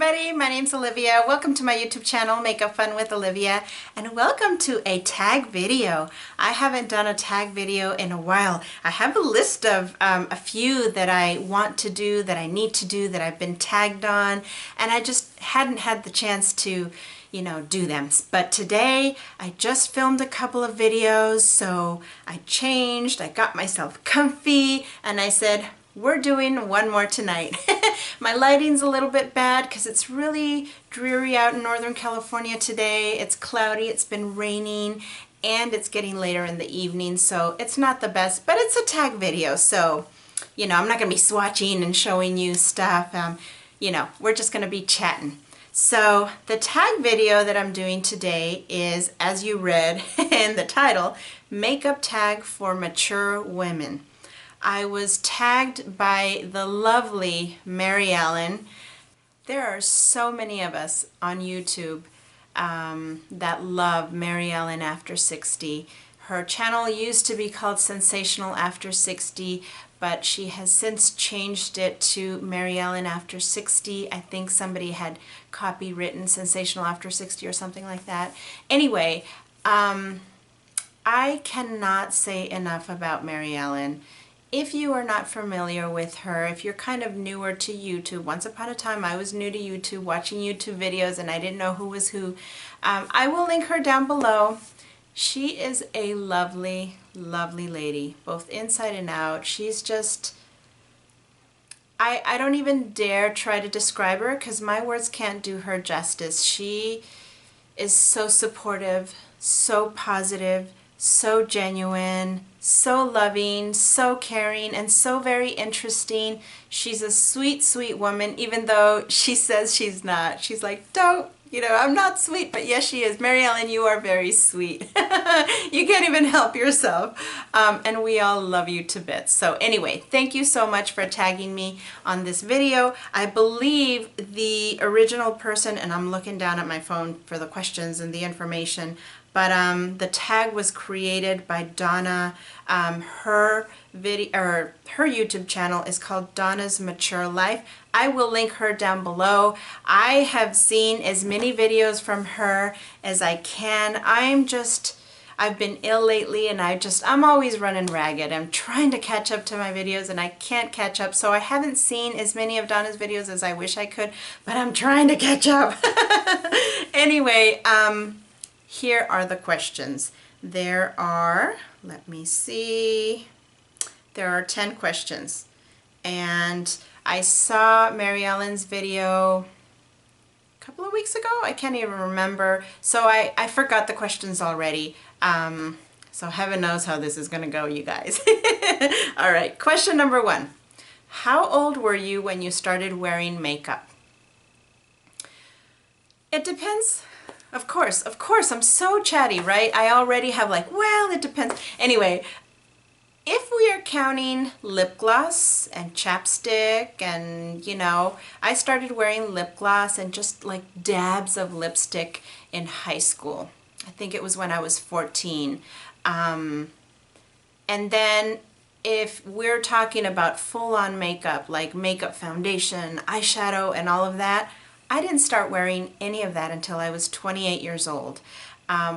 everybody, my name's Olivia. Welcome to my YouTube channel, Makeup Fun with Olivia, and welcome to a tag video. I haven't done a tag video in a while. I have a list of a few that I want to do, that I need to do, that I've been tagged on, and I just hadn't had the chance to, you know, do them. But today I just filmed a couple of videos, so I changed, I got myself comfy, and I said, we're doing one more tonight. My lighting's a little bit bad because it's really dreary out in Northern California today. It's cloudy, it's been raining, and it's getting later in the evening, so it's not the best, but it's a tag video, so, you know, I'm not going to be swatching and showing you stuff. You know, we're just going to be chatting. So the tag video that I'm doing today is, as you read in the title, Makeup Tag for Mature Women. I was tagged by the lovely MaryEllen. There are so many of us on YouTube that love MaryEllen After 60. Her channel used to be called Sensational After 60, but she has since changed it to MaryEllen After 60. I think somebody had copywritten Sensational After 60 or something like that. Anyway, I cannot say enough about MaryEllen. If you are not familiar with her, if you're kind of newer to YouTube, once upon a time I was new to YouTube, watching YouTube videos, and I didn't know who was who. I will link her down below. She is a lovely, lovely lady, both inside and out. She's just, I don't even dare try to describe her because my words can't do her justice. She is so supportive, so positive, so genuine, so loving, so caring, and so very interesting. She's a sweet, sweet woman, even though she says she's not. She's like, don't, you know, I'm not sweet, but yes, she is. MaryEllen, you are very sweet. You can't even help yourself. And we all love you to bits. So anyway, thank you so much for tagging me on this video. I believe the original person, and I'm looking down at my phone for the questions and the information, but the tag was created by Donna. Her video, or her YouTube channel is called Donna's Mature Life. I will link her down below. I have seen as many videos from her as I can. I've been ill lately, and I'm always running ragged. I'm trying to catch up to my videos and I can't catch up, so I haven't seen as many of Donna's videos as I wish I could, but I'm trying to catch up. Anyway, here are the questions. There are, let me see, there are 10 questions. And I saw MaryEllen's video a couple of weeks ago. I can't even remember. So I forgot the questions already. So heaven knows how this is going to go, you guys. All right, question number 1. How old were you when you started wearing makeup? It depends. Of course, I'm so chatty, right? I already have like, well, it depends. Anyway, if we are counting lip gloss and chapstick and, you know, I started wearing lip gloss and just like dabs of lipstick in high school. I think it was when I was 14. And then if we're talking about full-on makeup, like makeup foundation, eyeshadow, and all of that, I didn't start wearing any of that until I was 28 years old,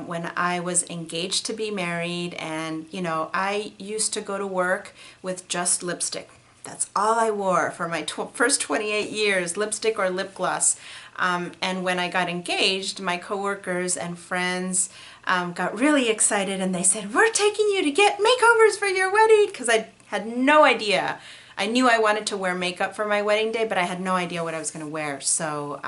when I was engaged to be married, and, you know, I used to go to work with just lipstick. That's all I wore for my first 28 years, lipstick or lip gloss. And when I got engaged, my coworkers and friends got really excited, and they said, we're taking you to get makeovers for your wedding, because I had no idea. I knew I wanted to wear makeup for my wedding day, but I had no idea what I was going to wear. So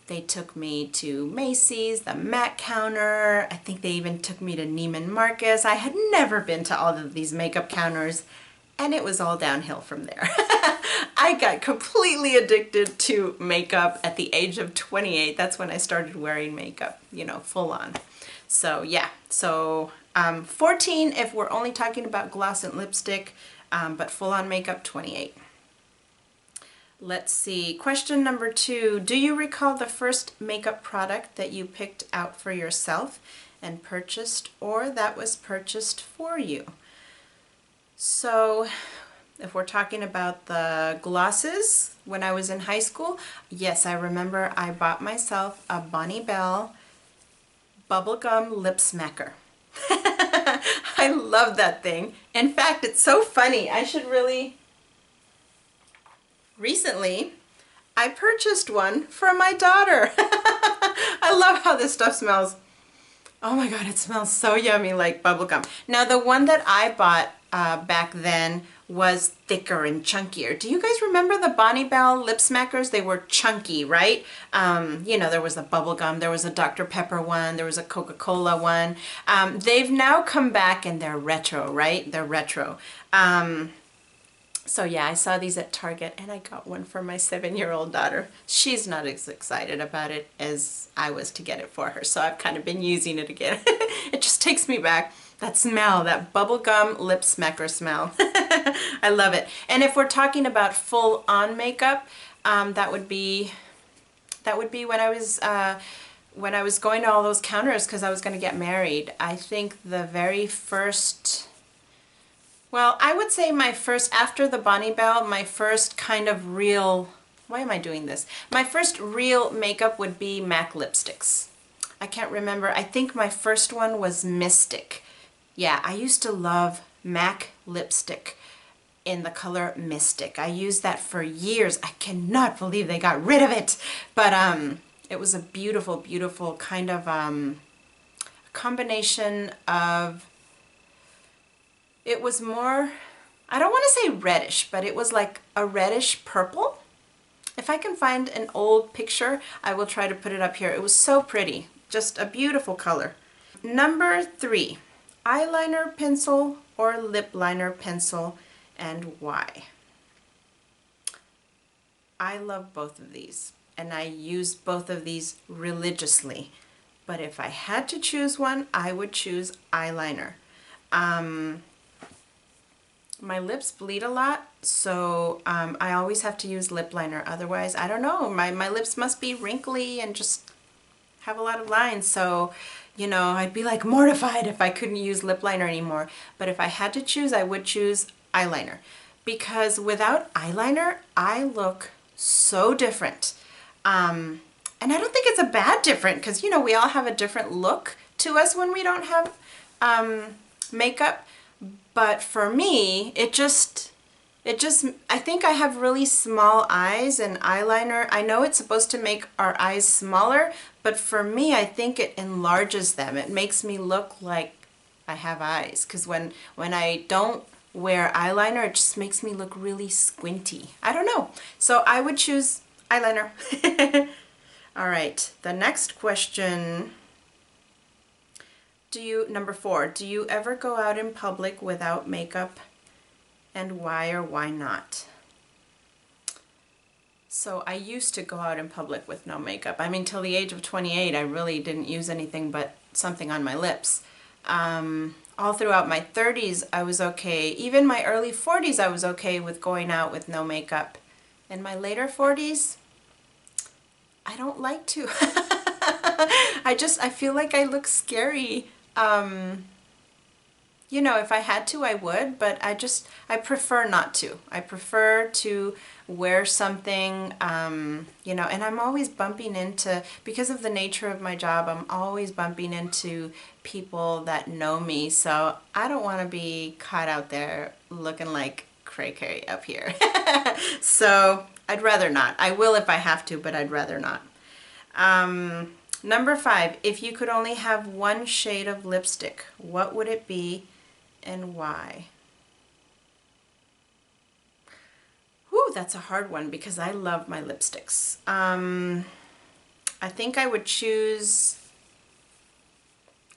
they took me to Macy's, the MAC counter. I think they even took me to Neiman Marcus. I had never been to all of these makeup counters, and it was all downhill from there. I got completely addicted to makeup at the age of 28. That's when I started wearing makeup, you know, full on. So yeah, so 14 if we're only talking about gloss and lipstick. But full-on makeup, 28. Let's see, question number 2. Do you recall the first makeup product that you picked out for yourself and purchased, or that was purchased for you? So if we're talking about the glosses, when I was in high school, yes, I remember I bought myself a Bonnie Bell bubblegum lip smacker. I love that thing. In fact, it's so funny. Recently, I purchased one for my daughter. I love how this stuff smells. Oh my God, it smells so yummy, like bubblegum. Now, the one that I bought back then was thicker and chunkier. Do you guys remember the Bonnie Bell lip smackers? They were chunky, right? You know, there was a bubblegum, there was a Dr. Pepper one, there was a Coca-Cola one. They've now come back and they're retro, right? They're retro. So yeah, I saw these at Target and I got one for my 7-year-old daughter. She's not as excited about it as I was to get it for her, so I've kind of been using it again. It just takes me back. That smell, that bubblegum lip smacker smell. I love it. And if we're talking about full-on makeup, that would be when I was going to all those counters because I was going to get married. I think the very first, well, I would say my first, after the Bonnie Bell, my first kind of real, why am I doing this? My first real makeup would be MAC lipsticks. I can't remember. I think my first one was Mystic. Yeah, I used to love MAC lipstick in the color Mystic. I used that for years. I cannot believe they got rid of it. But it was a beautiful, beautiful kind of combination of, it was more, I don't want to say reddish, but it was like a reddish purple. If I can find an old picture, I will try to put it up here. It was so pretty, just a beautiful color. Number 3, eyeliner pencil or lip liner pencil, and why? I love both of these, and I use both of these religiously. But if I had to choose one, I would choose eyeliner. My lips bleed a lot, so I always have to use lip liner. Otherwise, I don't know, my lips must be wrinkly and just have a lot of lines. So, you know, I'd be like mortified if I couldn't use lip liner anymore. But if I had to choose, I would choose eyeliner. Because without eyeliner, I look so different. And I don't think it's a bad different, because, you know, we all have a different look to us when we don't have makeup. But for me, it just, I think I have really small eyes, and eyeliner, I know it's supposed to make our eyes smaller, but for me, I think it enlarges them. It makes me look like I have eyes, because when I don't wear eyeliner, it just makes me look really squinty. I don't know. So I would choose eyeliner. All right, the next question. Number 4, do you ever go out in public without makeup, and why or why not? So I used to go out in public with no makeup. I mean, till the age of 28, I really didn't use anything but something on my lips. All throughout my 30s, I was okay. Even my early 40s, I was okay with going out with no makeup. In my later 40s, I don't like to. I feel like I look scary. You know, if I had to, I would, but I prefer not to. I prefer to wear something, you know, and I'm always bumping into, because of the nature of my job, I'm always bumping into people that know me, so I don't want to be caught out there looking like cray-cray up here. So I'd rather not. I will if I have to, but I'd rather not. Number 5, if you could only have one shade of lipstick, what would it be and why? Whew, that's a hard one because I love my lipsticks. I think I would choose,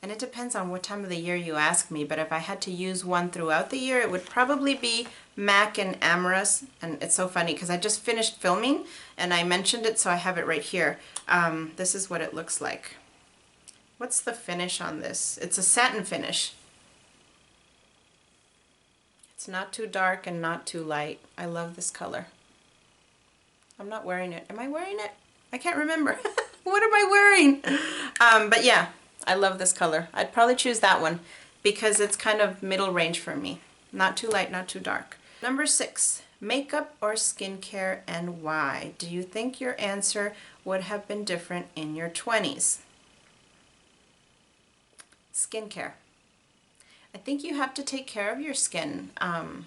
and it depends on what time of the year you ask me, but if I had to use one throughout the year, it would probably be MAC and Amorous. And it's so funny because I just finished filming and I mentioned it, so I have it right here. This is what it looks like. What's the finish on this? It's a satin finish. It's not too dark and not too light. I love this color. I'm not wearing it. Am I wearing it? I can't remember. What am I wearing? But yeah, I love this color. I'd probably choose that one because it's kind of middle range for me. Not too light, not too dark. Number 6, makeup or skincare and why? Do you think your answer would have been different in your 20s? Skincare. I think you have to take care of your skin. And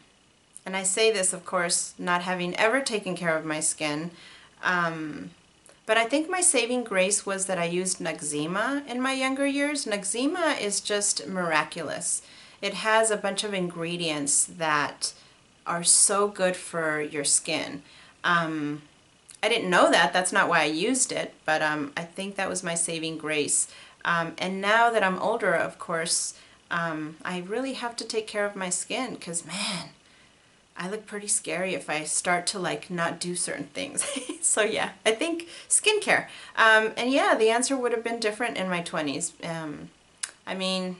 I say this, of course, not having ever taken care of my skin. But I think my saving grace was that I used Noxzema in my younger years. Noxzema is just miraculous. It has a bunch of ingredients that are so good for your skin. I didn't know that. That's not why I used it, but I think that was my saving grace. And now that I'm older, of course, I really have to take care of my skin because, man, I look pretty scary if I start to like not do certain things. So yeah, I think skincare. And yeah, the answer would have been different in my 20s. I mean,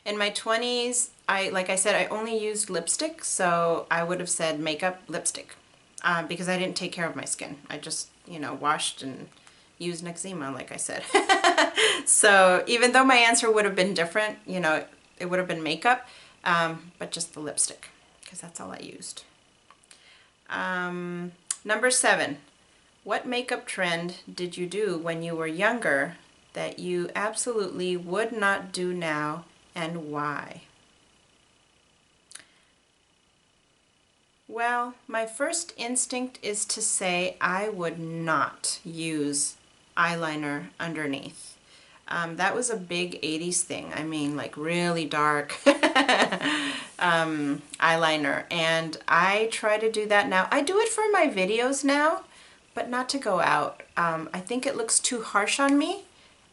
in my 20s, like I said, I only used lipstick, so I would have said makeup, lipstick, because I didn't take care of my skin. I just, washed and used Noxzema, like I said. So even though my answer would have been different, it would have been makeup, but just the lipstick, because that's all I used. Number 7, what makeup trend did you do when you were younger that you absolutely would not do now, and why? Well, my first instinct is to say I would not use eyeliner underneath. That was a big 80s thing. I mean, like really dark eyeliner. And I try to do that now. I do it for my videos now, but not to go out. I think it looks too harsh on me.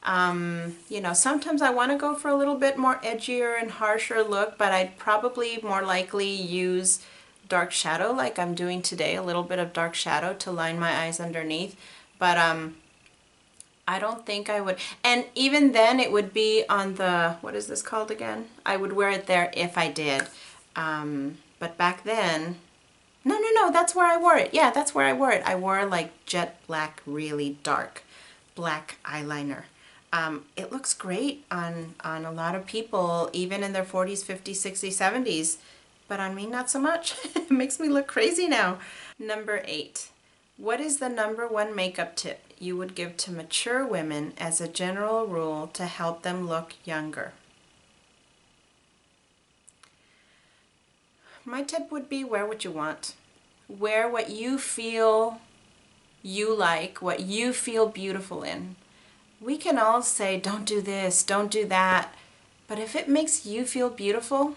Sometimes I want to go for a little bit more edgier and harsher look, but I'd probably more likely use dark shadow like I'm doing today, a little bit of dark shadow to line my eyes underneath. But I don't think I would, and even then it would be on the, what is this called again? I would wear it there if I did. But back then, no, that's where I wore it. Yeah, that's where I wore it. I wore like jet black, really dark black eyeliner. It looks great on a lot of people, even in their 40s, 50s, 60s, 70s, but on me, not so much. It makes me look crazy now. Number 8. What is the number 1 makeup tip you would give to mature women as a general rule to help them look younger? My tip would be wear what you want. Wear what you feel you like, what you feel beautiful in. We can all say, don't do this, don't do that, but if it makes you feel beautiful,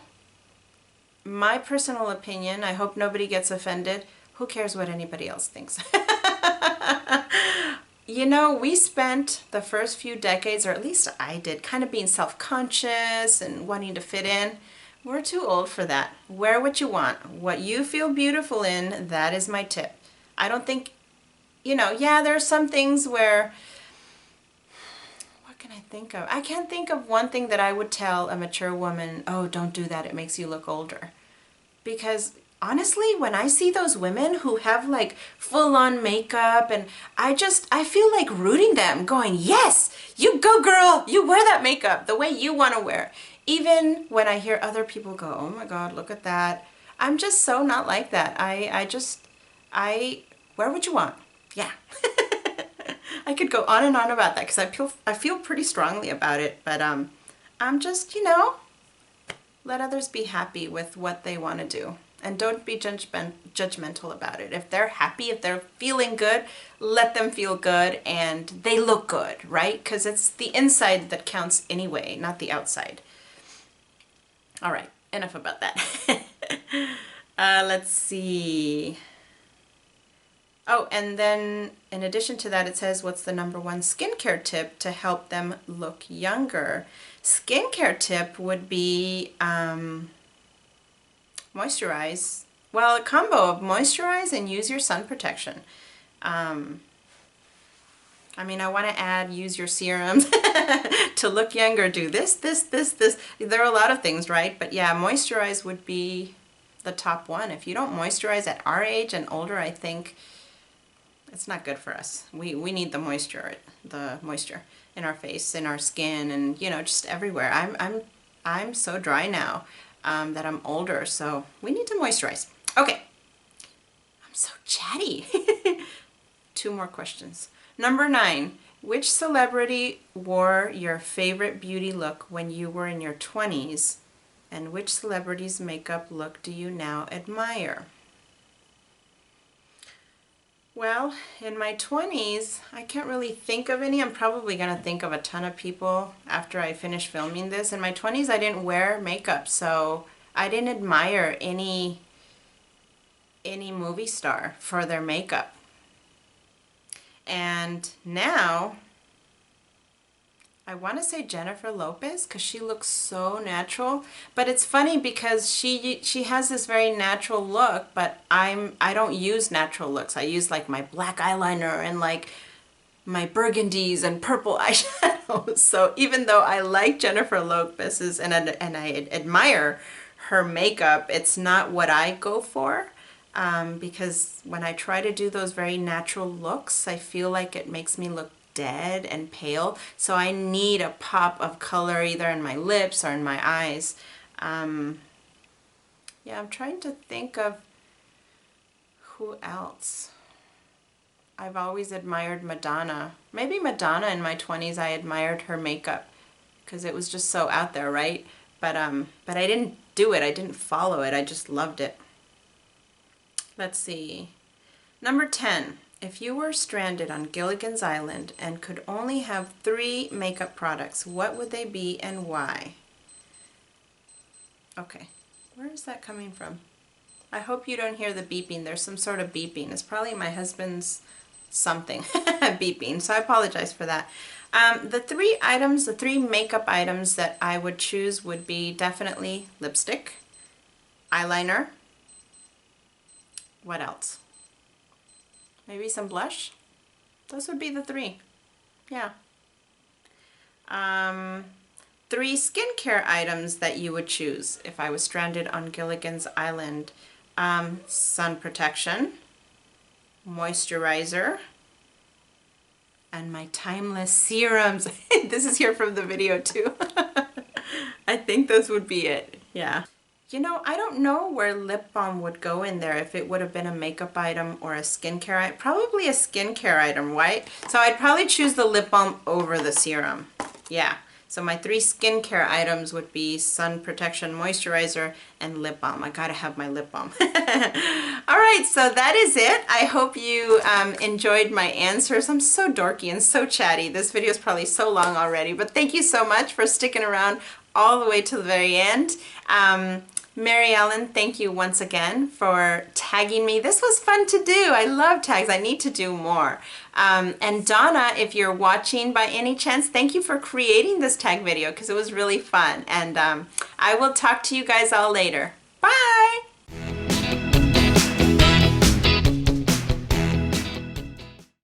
my personal opinion, I hope nobody gets offended, who cares what anybody else thinks? We spent the first few decades, or at least I did, kind of being self-conscious and wanting to fit in. We're too old for that. Wear what you want. What you feel beautiful in, that is my tip. I don't think, yeah, there are some things where, what can I think of? I can't think of one thing that I would tell a mature woman, oh, don't do that, it makes you look older. Because honestly, when I see those women who have like full-on makeup, and I feel like rooting them, going, yes, you go girl, you wear that makeup the way you want to wear. Even when I hear other people go, oh my God, look at that. I'm just so not like that. I wear what you want. Yeah. I could go on and on about that because I feel pretty strongly about it, but I'm just, let others be happy with what they want to do. And don't be judgmental about it. If they're happy, if they're feeling good, let them feel good and they look good, right? Because it's the inside that counts anyway, not the outside. All right, enough about that. Let's see. Oh, and then in addition to that, it says, what's the number 1 skincare tip to help them look younger? Skincare tip would be moisturize. Well, a combo of moisturize and use your sun protection. I mean, I want to add use your serums to look younger, do this. There are a lot of things, right? But yeah, moisturize would be the top one. If you don't moisturize at our age and older, I think it's not good for us. We need the moisture in our face, in our skin, and just everywhere. I'm so dry now. that I'm older, so we need to moisturize. Okay, I'm so chatty. 2 more questions. Number 9, which celebrity wore your favorite beauty look when you were in your 20s, and which celebrity's makeup look do you now admire? Well, in my 20s, I can't really think of any. I'm probably going to think of a ton of people after I finish filming this. In my 20s, I didn't wear makeup, so I didn't admire any movie star for their makeup. And now, I want to say Jennifer Lopez because she looks so natural. But it's funny because she has this very natural look, but I don't use natural looks. I use like my black eyeliner and like my burgundies and purple eyeshadows. So even though I like Jennifer Lopez's and I admire her makeup, it's not what I go for. Because when I try to do those very natural looks, I feel like it makes me look dead and pale. So I need a pop of color either in my lips or in my eyes. Yeah, I'm trying to think of who else. I've always admired Madonna. Maybe Madonna in my 20s, I admired her makeup because it was just so out there, right? But I didn't do it. I didn't follow it. I just loved it. Let's see. Number 10. If you were stranded on Gilligan's Island and could only have 3 makeup products, what would they be and why? Okay, where is that coming from? I hope you don't hear the beeping. There's some sort of beeping. It's probably my husband's something beeping, so I apologize for that. The 3 makeup items that I would choose would be definitely lipstick, eyeliner. What else? Maybe some blush? Those would be the 3. Yeah. 3 skincare items that you would choose if I was stranded on Gilligan's Island. Sun protection, moisturizer, and my timeless serums. This is here from the video too. I think those would be it. Yeah. You know, I don't know where lip balm would go in there, if it would have been a makeup item or a skincare item. Probably a skincare item, right? So I'd probably choose the lip balm over the serum. Yeah. So my 3 skincare items would be sun protection, moisturizer, and lip balm. I gotta have my lip balm. All right, so that is it. I hope you enjoyed my answers. I'm so dorky and so chatty. This video is probably so long already, but thank you so much for sticking around all the way to the very end. MaryEllen, thank you once again for tagging me. This was fun to do. I love tags. I need to do more. And Donna, if you're watching by any chance, thank you for creating this tag video because it was really fun. And I will talk to you guys all later. Bye!